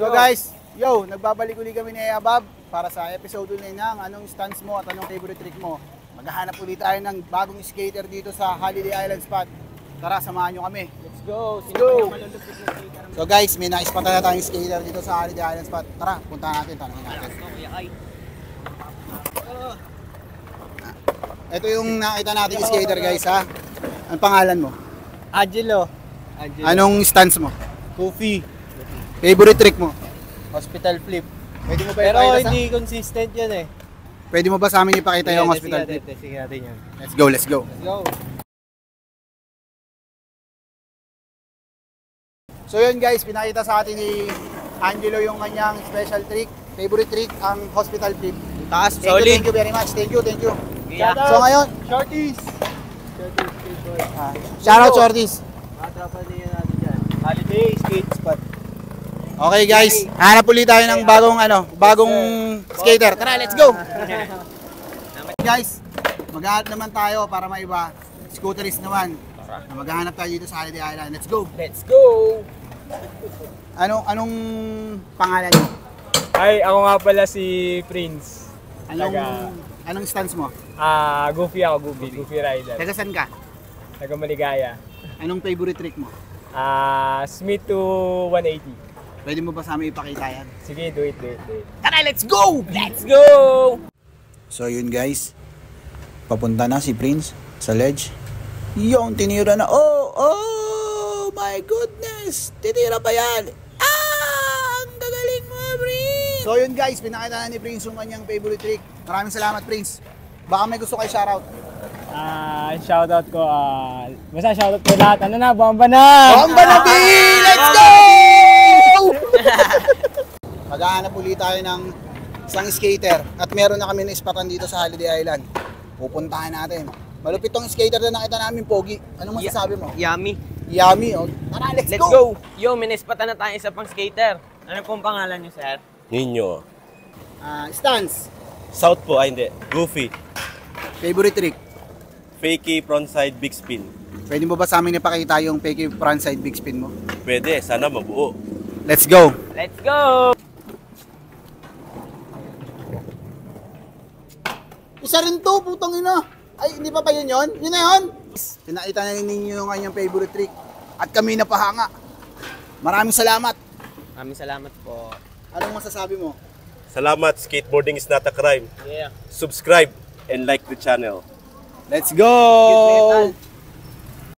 So guys, nagbabalik uli kami ni Abab para sa episode ulit ng anong stance mo at anong favorite trick mo. Maghahanap ulit tayo ng bagong skater dito sa Holiday Island spot. Tara, samahan nyo kami. Let's go! Let's go! So guys, may naispatan na tayong skater dito sa Holiday Island spot. Tara, puntahan natin, tanongin natin. Ito yung nakita nating skater guys ha. Ang pangalan mo? Angelo. Anong stance mo? Goofy. Favorite trick mo? Hospital flip. Pwede mo ba Pero ipakita hindi consistent yan eh. Pwede mo ba sa amin ipakita yung hospital flip? Sige natin yan. Let's go, let's go. Let's go. So yun guys, pinakita sa atin ni Angelo yung kanyang special trick, favorite trick, ang hospital flip. Taas, Thank solid. you, thank you very much. Thank you, thank you. Yeah. So ngayon, Shorties. shoutout Shorties. Matrapa niya natin dyan. Holiday skate spot. Okay guys, hanap ulit tayo ng bagong skater. Tara, let's go. Guys, maghahanap naman tayo para maiba. Scooterist naman. Maghahanap tayo dito sa Holiday Island. Let's go. Let's go. Anong pangalan mo? Ay, ako nga pala si Prince. Anong stance mo? Goofy ako, Goofy rider. Taga saan ka? Taga Maligaya. Anong favorite trick mo? Smith to 180. Pwede mo ba sa amin ipakita yan? Sige, do it. Tara, let's go! Let's go! So yun guys, papunta na si Prince sa ledge. Yung tinira na, oh my goodness! Titira pa yan! Ang gagaling mo, Prince! So yun guys, pinakita na ni Prince yung kanyang favorite trick. Maraming salamat, Prince. Baka may gusto kayo shoutout. Shoutout ko, basta shoutout ko lahat. Ano na, bomba na! Bomba na, B! Let's go! Maghahanap ulit tayo ng isang skater at meron na kami na ispatan dito sa Holiday Island. Pupuntahan natin. Malupit tong skater na nakita namin, Pogi. Anong masasabi mo? Yummy. Yummy, oh. Tara, let's Let's go! go. Yo, minispatan na tayo isa pang skater. Ano pong pangalan niyo, sir? Ninyo. Stance. South po, hindi. Goofy. Favorite trick. Fakey frontside big spin. Pwede mo ba sa amin ipakita yung fake frontside big spin mo? Pwede, sana mabuo. Let's go! Let's go. Isa rin to, putang ina. Ay, hindi pa ba yun yun? Yun na yun! Pinakita na ninyo yung kanyang favorite trick. At kami napahanga. Maraming salamat. Maraming salamat po. Anong masasabi mo? Salamat, skateboarding is not a crime. Yeah. Subscribe and like the channel. Let's go!